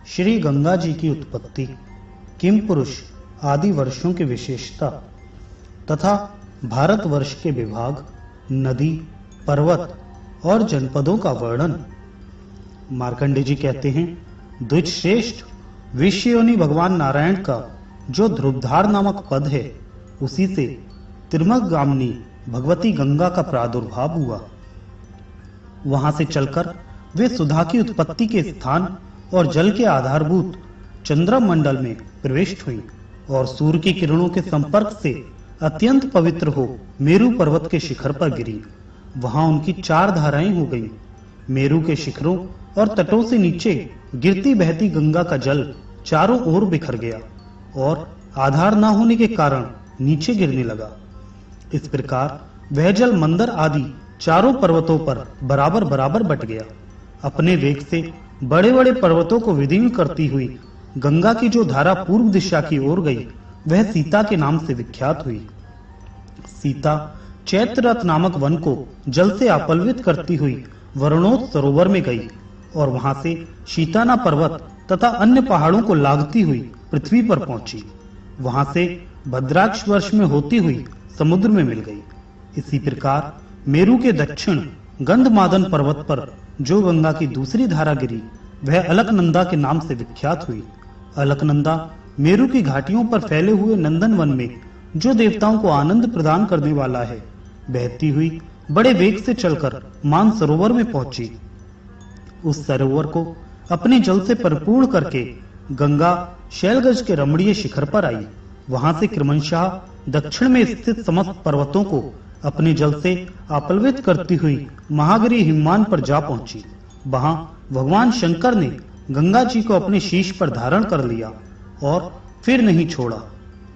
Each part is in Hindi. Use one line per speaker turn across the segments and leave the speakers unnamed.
श्री गंगा जी की उत्पत्ति, किम पुरुष आदि वर्षों की विशेषता तथा भारतवर्ष के विभाग, नदी, पर्वत और जनपदों का वर्णन। मार्कंडेय जी कहते हैं, द्विजश्रेष्ठ विश्वयोनि भगवान नारायण का जो ध्रुवधार नामक पद है, उसी से त्रिमगामिनी भगवती गंगा का प्रादुर्भाव हुआ। वहां से चलकर वे सुधा की उत्पत्ति के स्थान और जल के आधारभूत चंद्रमंडल में प्रविष्ट हुई और सूर्य की किरणों के संपर्क से अत्यंत पवित्र हो मेरु पर्वत के शिखर पर गिरी। वहां उनकी 4 धाराएं हो गईं। मेरु के शिखरों और तटों से नीचे गिरती बहती गंगा का जल चारों ओर बिखर गया और आधार न होने के कारण नीचे गिरने लगा। इस प्रकार वह जल मंदर आदि चारों पर्वतों पर बराबर बराबर बट गया। अपने वेग से बड़े बड़े पर्वतों को विदीर्ण करती हुई गंगा की जो धारा पूर्व दिशा की ओर गई, वह सीता के नाम से विख्यात हुई। सीता चैत्ररथ नामक वन को जल से अपलवित करती हुई वरुणोत सरोवर में गई और वहां से शीताना पर्वत तथा अन्य पहाड़ों को लागती हुई पृथ्वी पर पहुंची। वहां से भद्राक्ष वर्ष में होती हुई समुद्र में मिल गई। इसी प्रकार मेरु के दक्षिण गंधमादन पर्वत पर जो गंगा की दूसरी धारा गिरी, वह अलकनंदा के नाम से विख्यात हुई। अलकनंदा मेरु की घाटियों पर फैले हुए नंदन वन में जो देवताओं को आनंद प्रदान करने वाला है, बहती हुई बड़े वेग से चलकर मान सरोवर में पहुंची। उस सरोवर को अपने जल से परिपूर्ण करके गंगा शैलगज के रमणीय शिखर पर आई। वहां से क्रमशः दक्षिण में स्थित समस्त पर्वतों को अपने जल से अपलवित करती हुई महागिरी हिममान पर जा पहुंची। वहां भगवान शंकर ने गंगा जी को अपने शीश पर धारण कर लिया और फिर नहीं छोड़ा।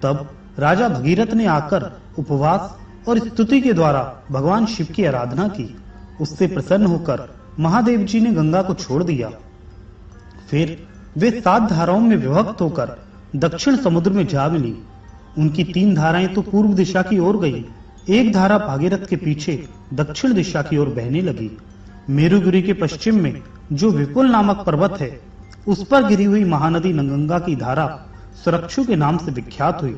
तब राजा भगीरथ ने आकर उपवास और स्तुति के द्वारा भगवान शिव की आराधना की। उससे प्रसन्न होकर महादेव जी ने गंगा को छोड़ दिया। फिर वे 7 धाराओं में विभक्त होकर दक्षिण समुद्र में जा मिली। उनकी 3 धाराएं तो पूर्व दिशा की ओर गई, एक धारा भागीरथ के पीछे दक्षिण दिशा की ओर बहने लगी। मेरुगिरी के पश्चिम में जो विपुल नामक पर्वत है, उस पर गिरी हुई महानदी गंगा की धारा सुरक्षु के नाम से विख्यात हुई।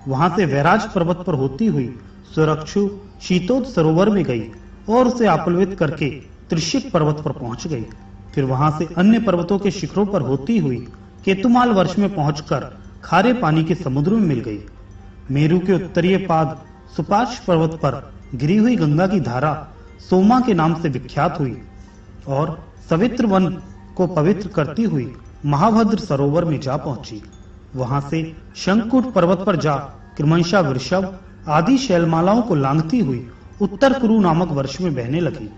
वहां से वैराज पर्वत पर होती हुई सुरक्षु शीतोद सरोवर में गई और उसे अपलवित करके त्रिशिक पर्वत पर पहुंच गई। फिर वहां से अन्य पर्वतों के शिखरों पर होती हुई केतुमाल वर्ष में पहुंचकर खारे पानी के समुद्र में मिल गई। मेरु के उत्तरीय पाद सुपार्श पर्वत पर गिरी हुई गंगा की धारा सोमा के नाम से विख्यात हुई और सवित्र वन को पवित्र करती हुई महाभद्र सरोवर में जा पहुंची। वहां से शंकुट पर्वत पर जा क्रमशः वृषभ आदि शैलमालाओं को लांघती हुई उत्तर कुरु नामक वर्ष में बहने लगी।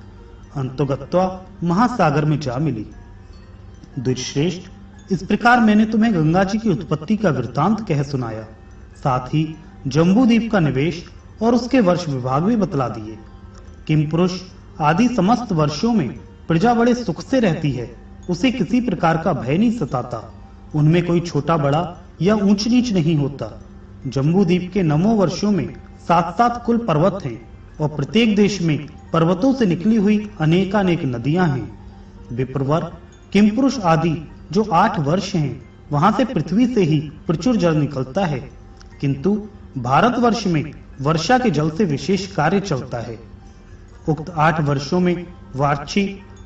अंतोगत्वा महासागर में जा मिली। द्विजश्रेष्ठ, इस प्रकार मैंने तुम्हें गंगा जी की उत्पत्ति का वृतांत कह सुनाया। साथ ही जम्बूद्वीप का निवेश और उसके वर्ष विभाग भी बतला दिए। किम पुरुष आदि समस्त वर्षों में प्रजा बड़े सुख से रहती है, उसे किसी प्रकार का भय नहीं सताता। उनमें कोई छोटा बड़ा या ऊंच नीच नहीं होता। जम्बूद्वीप के 9 वर्षों में 7-7 कुल पर्वत हैं और प्रत्येक देश में पर्वतों से निकली हुई अनेकानेक नदियां हैं। विप्रवर किम पुरुष आदि जो 8 वर्ष हैं, वहां से पृथ्वी से ही प्रचुर जल निकलता है, किंतु भारतवर्ष में वर्षा के जल से विशेष कार्य चलता है। उक्त 8 वर्षों में वार्छी,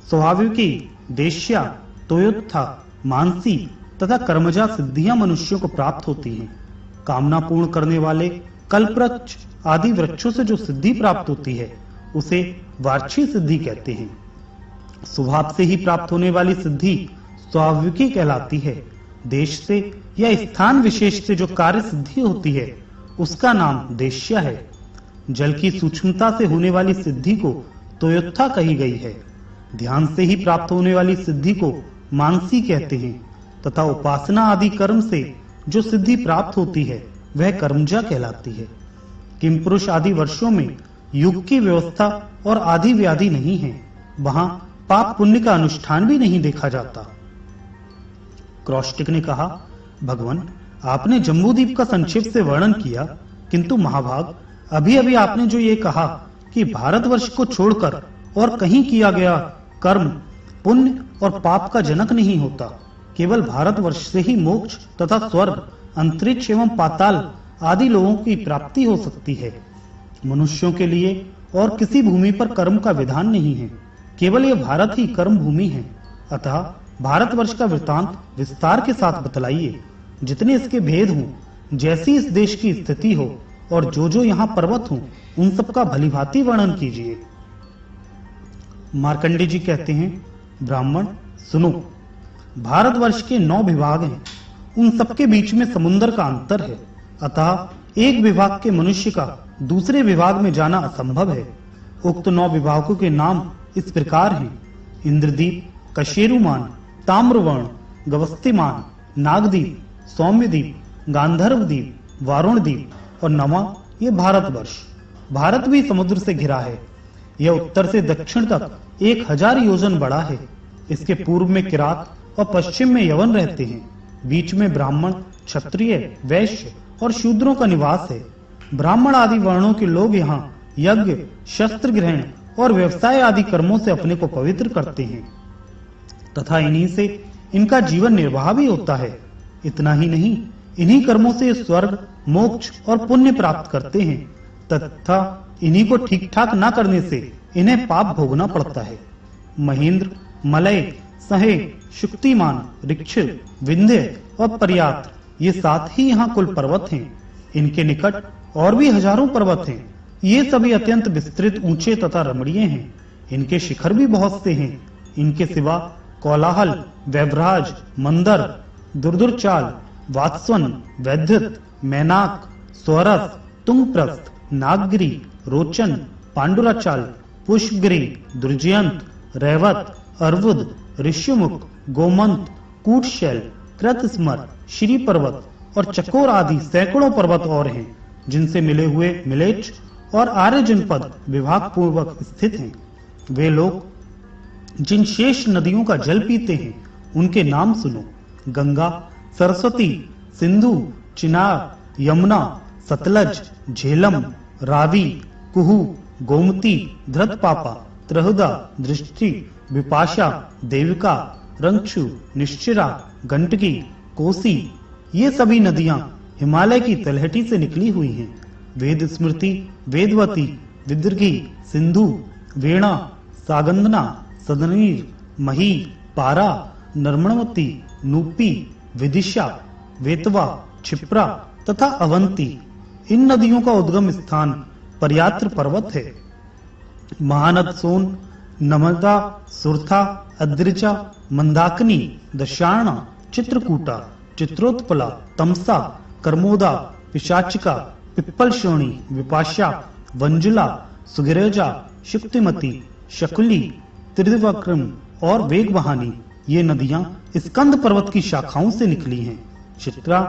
स्वाभाविकी, देश्या, तोयोत्था, मानसी तथा कर्मजा सिद्धियां मनुष्यों को प्राप्त होती हैं। कामना पूर्ण करने वाले कल्पवृक्ष आदि वृक्षों से जो सिद्धि प्राप्त होती है, उसे वार्छी सिद्धि कहते हैं। स्वभाव से ही प्राप्त होने वाली सिद्धि स्वाभाविकी कहलाती है। देश से या स्थान विशेष से जो कार्य सिद्धि होती है, उसका नाम देश्या है। जल की सूक्ष्मता से होने वाली सिद्धि को तोयोत्था कही गई है। ध्यान से ही प्राप्त होने वाली सिद्धि को मानसी कहते हैं तथा उपासना आदि कर्म से जो सिद्धि प्राप्त होती है, वह कर्मजा कहलाती है। किम पुरुष आदि वर्षों में युग की व्यवस्था और आदि व्याधि नहीं है। वहां पाप पुण्य का अनुष्ठान भी नहीं देखा जाता। क्रौष्टिक ने कहा, भगवान, आपने जम्बूद्वीप का संक्षेप से वर्णन किया, किंतु महाभाग, अभी अभी आपने जो ये कहा कि भारतवर्ष को छोड़कर और कहीं किया गया कर्म पुण्य और पाप का जनक नहीं होता, केवल भारतवर्ष से ही मोक्ष तथा स्वर्ग, अंतरिक्ष एवं पाताल आदि लोगों की प्राप्ति हो सकती है। मनुष्यों के लिए और किसी भूमि पर कर्म का विधान नहीं है, केवल यह भारत ही कर्म भूमि है। अतः भारतवर्ष का वृतांत विस्तार के साथ बतलाइए, जितने इसके भेद हों, जैसी इस देश की स्थिति हो और जो यहाँ पर्वत हों, उन सबका भलीभांति वर्णन कीजिए। मार्कंडे जी कहते हैं, ब्राह्मण सुनो, भारतवर्ष के 9 विभाग हैं, उन सबके बीच में समुद्र का अंतर है। अतः एक विभाग के मनुष्य का दूसरे विभाग में जाना असंभव है। उक्त 9 विभागों के नाम इस प्रकार हैं: इंद्रदीप, कशेरुमान, ताम्रवर्ण, गवस्तिमान, नागदीप, सौम्यदीप, गांधर्वदीप, वारुणदीप और नवा ये भारतवर्ष। भारत भी समुद्र से घिरा है। यह उत्तर से दक्षिण तक 1000 योजन बड़ा है। इसके पूर्व में किरात और पश्चिम में यवन रहते हैं। बीच में ब्राह्मण, क्षत्रिय, वैश्य और शूद्रों का निवास है। ब्राह्मण आदि वर्णों के लोग यहाँ यज्ञ, शस्त्र ग्रहण और व्यवसाय आदि कर्मों से अपने को पवित्र करते हैं तथा इन्हीं से इनका जीवन निर्वाह भी होता है। इतना ही नहीं, इन्हीं कर्मों से स्वर्ग, मोक्ष और पुण्य प्राप्त करते हैं तथा इन्हीं को ठीक ठाक न करने से इन्हें पाप भोगना पड़ता है। महेंद्र, मलय, सहे, शुक्तिमान, ऋक्ष, विंध्य और पर्यात्र ये 7 ही यहाँ कुल पर्वत हैं। इनके निकट और भी हजारों पर्वत हैं। ये सभी अत्यंत विस्तृत, ऊंचे तथा रमणीय हैं। इनके शिखर भी बहुत से हैं। इनके सिवा कोलाहल, वैव्राज, मंदर, दुर्दुरचाल, वात्स्वन, वैद्युत, मैनाक, स्वरस, तुंगप्रस्थ, नागगिरी, रोचन, पांडुराचाल, पुष्पगिरी, दुर्जयंत, रैवत, अर्वुद, ऋष्यमुख, गोमंत, कूटशैल, कृतस्मर, श्री पर्वत और चकोर आदि सैकड़ों पर्वत और हैं, जिनसे मिले हुए मिलेच्छ और आर्य जनपद विभाग पूर्वक स्थित हैं। वे लोग जिन शेष नदियों का जल पीते हैं, उनके नाम सुनो: गंगा, सरस्वती, सिंधु, चिनाब, यमुना, सतलज, झेलम, रावी, कुहू, गोमती, धृतपापा, त्रहुदा, दृष्टि, विपाशा, देविका, रंक्षु, निश्चिरा, गंडकी, कोसी ये सभी नदियां हिमालय की तलहटी से निकली हुई हैं। वेद स्मृति, वेदवती, विदर्गी, सिंधु, वेणा, सागंदना, सदनीर, मही, पारा, नर्मणवती, नूपी, विदिशा, वेतवा, क्षिप्रा तथा अवंती इन नदियों का उद्गम स्थान पर्यात्र पर्वत है। महानद सोन, नर्मदा, सुरथा, अद्रिजा, मंदाकिनी, दशार्णा, चित्रकूटा, चित्रोत्पला, तमसा, कर्मोदा, पिशाचिका, पिप्पल श्रोणी, विपाशा, वंजुला, सुगिरेजा, शुक्तिमती, शकुली, त्रिविक्रम और वेगवहानी ये नदियां स्कंद पर्वत की शाखाओं से निकली हैं। चित्रा,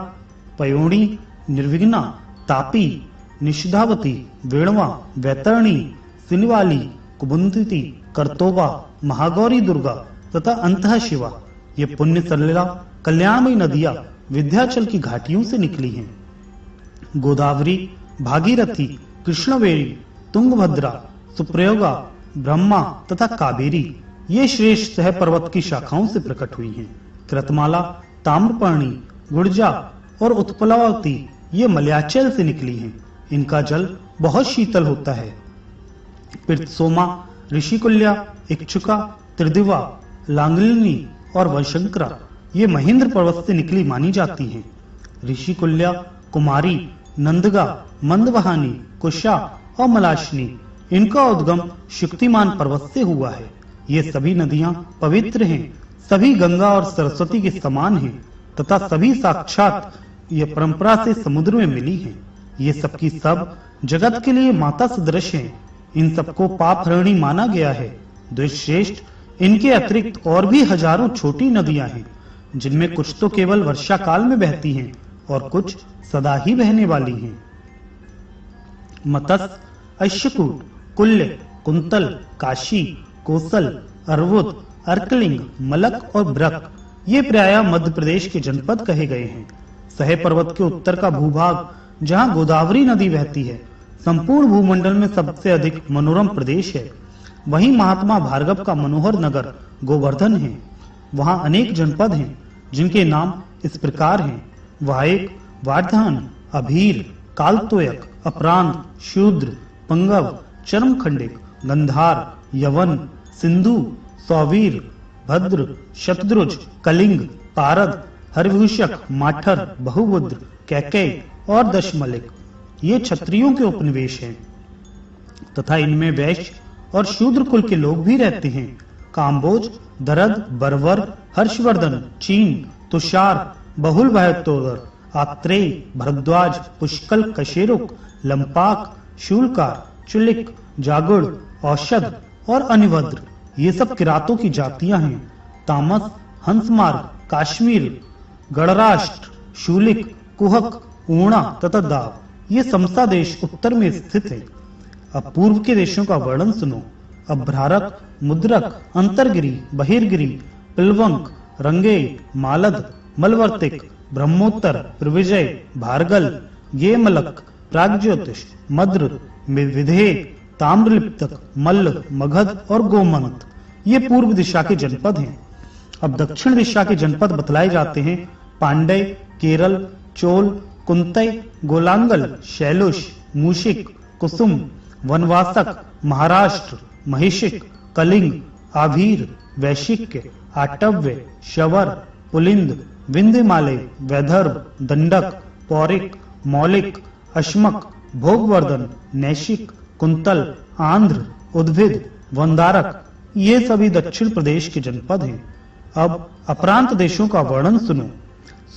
पयोणी, निर्विघ्ना, तापी, निषधावती, वेणवा, वैतरणी, सिनवाली, कुबुंदिती, करतोबा, महागौरी दुर्गा तथा अंतः शिवा ये पुण्य सलिला कल्याणमयी नदियां विंध्याचल की घाटियों से निकली हैं। गोदावरी, भागीरथी, कृष्णवेणी, तुंगभद्रा, सुप्रयोगा, ब्रह्मा तथा कावेरी ये श्रेष्ठ सह पर्वत की शाखाओं से प्रकट हुई हैं। कृतमाला, ताम्रपर्णी, गुर्जा और उत्पलावती ये मलयाचल से निकली हैं। इनका जल बहुत शीतल होता है। पितसोमा, ऋषिकुल्या, इक्षुका, त्रिदिवा, लांगलिनी और वशंकरा ये महेंद्र पर्वत से निकली मानी जाती हैं। ऋषिकुल्या, कुमारी, नंदगा, मंदवहानी, कुशा और मलाशनी इनका उद्गम शुक्तिमान पर्वत से हुआ है। ये सभी नदियां पवित्र हैं, सभी गंगा और सरस्वती के समान हैं तथा सभी साक्षात ये परंपरा से समुद्र में मिली हैं। ये सब की सब जगत के लिए माता सदृश हैं। इन सबको पाप हरणी माना गया है। द्विश्रेष्ठ इनके अतिरिक्त और भी हजारों छोटी नदियां हैं, जिनमें कुछ तो केवल वर्षा काल में बहती हैं और कुछ सदा ही बहने वाली हैं। मतस, अश्यकूट, कुल्य, कुंतल, काशी, कोसल, अर्वुद, अर्कलिंग, मलक और ब्रक ये प्रायः मध्य प्रदेश के जनपद कहे गए हैं। सह पर्वत के उत्तर का भूभाग, जहाँ गोदावरी नदी बहती है, संपूर्ण भूमंडल में सबसे अधिक मनोरम प्रदेश है। वहीं महात्मा भार्गव का मनोहर नगर गोवर्धन है। वहाँ अनेक जनपद हैं। जिनके नाम इस प्रकार हैं: वायक, वार्धान, अभीर, कालतोयक, अपरांत, शूद्र, पंगव, चर्मखंडिक, गंधार, यवन, सिंधु, सौवीर, भद्र, शतद्रुज, कलिंग, पारद, हरिभूषक, माठर, बहुबुद्र, कैकेय और दशमलिक ये क्षत्रियों के उपनिवेश हैं तथा इनमें वैश्य और शूद्र कुल के लोग भी रहते हैं। काम्बोज, दरद, बर्वर, हर्षवर्धन, चीन, तुषार, बहुल भयतोदर, आत्रेय, भरद्वाज, पुष्कल, कशेरुक, लंपाक, शूलकार, चुलिक, जागुड़, औषध और अनिवद्र ये सब किरातों की जातियां हैं। तामस, हंसमार्ग, काश्मीर, गणराष्ट्र, शूलिक, कुहक, ऊणा तथा दाव ये समसा देश उत्तर में स्थित है। अब पूर्व के देशों का वर्णन सुनो। अभ्रारक, मुद्रक, अंतरगिरी, बहिर्गिरी, पिलवंक, रंगेय, मालद, मलवर्तिक, ब्रह्मोत्तर, प्रविजय, भारगल, येमलक, प्रागज्योतिष, मद्र, विधेय, ताम्रलिप्तक, मल्ल, मगध और गोमंत ये पूर्व दिशा के जनपद हैं। अब दक्षिण दिशा के जनपद बतलाए जाते हैं: पांड्य, केरल, चोल, कुंतय, गोलांगल, शैलुष, मूशिक, कुसुम, वनवासक, महाराष्ट्र, महिषिक, कलिंग, आभीर, वैशिक्य, आटव्य, शवर, पुलिंद, विंध्यमालय, वैदर्भ, दंडक, पौरिक, मौलिक, अश्मक, भोगवर्धन, नैशिक, कुंतल, आंध्र, उद्भिद, वंदारक ये सभी दक्षिण प्रदेश के जनपद हैं। अब अपरांत देशों का वर्णन सुनो।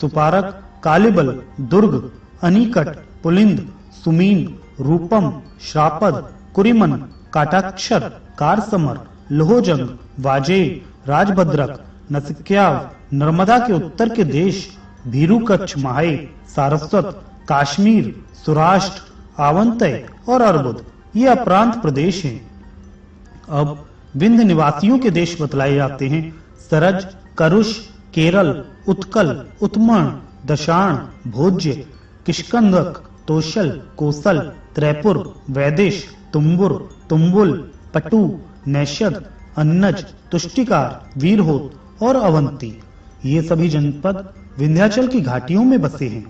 सुपारक, कालिबल, दुर्ग, अनीकट, पुलिंद, सुमीन, रूपम, श्रापद, कुरिमन, काटाक्षर, कारसमर, लोहजंग, वाजेय, राजभद्रक, नसिक्याव, नर्मदा के उत्तर के देश, भीरुकच्छ, माहे, सारस्वत, काश्मीर, सुराष्ट्र, आवंतय और अर्बुद ये अपरांत प्रदेश हैं। अब विंध्य निवासियों के देश बतलाए जाते हैं: सरज, करुष, केरल, उत्कल, उत्मण, दशाण, भोज्य, किष्कंधक, तोशल, कोसल, त्रैपुर, वैदेश, तुम्बुर, तुम्बुल, पटु, नैषद, अन्नज, तुष्टिकार, वीरहोत और अवंती ये सभी जनपद विंध्याचल की घाटियों में बसे हैं।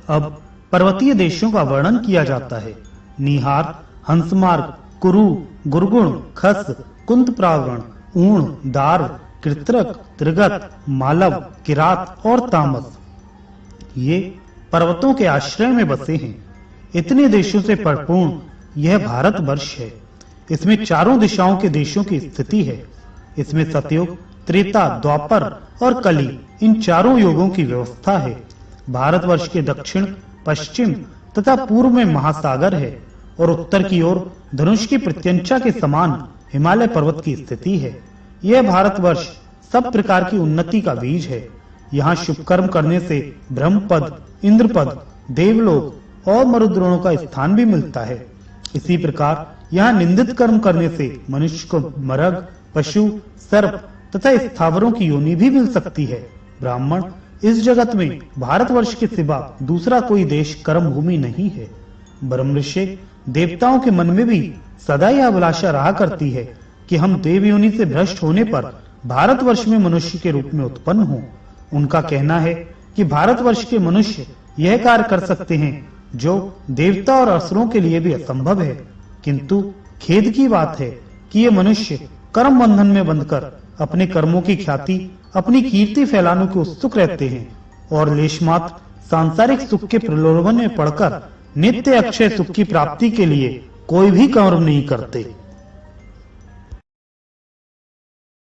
अब पर्वतीय देशों का वर्णन किया जाता है: निहार, हंसमार्ग, कुरु, गुरगुण, खस, कुंत प्रावरण, ऊण, दार, कृत्रक, त्रिगत, मालव, किरात और तामस ये पर्वतों के आश्रय में बसे हैं। इतने देशों से परिपूर्ण यह भारत वर्ष है। इसमें चारों दिशाओं के देशों की स्थिति है। इसमें सतयुग, त्रेता, द्वापर और कली इन चारों युगों की व्यवस्था है। भारतवर्ष के दक्षिण, पश्चिम तथा पूर्व में महासागर है और उत्तर की ओर धनुष की प्रत्यंचा के समान हिमालय पर्वत की स्थिति है। यह भारतवर्ष सब प्रकार की उन्नति का बीज है। यहाँ शुभ कर्म करने से ब्रह्मपद, इंद्रपद, देवलोक और मरुद्रोणों का स्थान भी मिलता है। इसी प्रकार यहाँ निंदित कर्म करने से मनुष्य को मरग, पशु, सर्प तथा स्थावरों की योनि भी मिल सकती है। ब्राह्मण, इस जगत में भारतवर्ष के सिवा दूसरा कोई देश कर्म भूमि नहीं है। ब्रह्मर्षि देवताओं के मन में भी सदा यह अभिलाषा रहा करती है कि हम देव योनि से भ्रष्ट होने पर भारतवर्ष में मनुष्य के रूप में उत्पन्न हों। उनका कहना है कि भारतवर्ष के मनुष्य यह कार्य कर सकते हैं जो देवता और असुरों के लिए भी असंभव है। किंतु खेद की बात है कि ये मनुष्य कर्म बंधन में बंधकर अपने कर्मों की ख्याति, अपनी कीर्ति फैलाने को उत्सुक रहते हैं और लेशमात्र सांसारिक सुख के प्रलोभन में पड़कर नित्य अक्षय सुख की प्राप्ति के लिए कोई भी कर्म नहीं करते।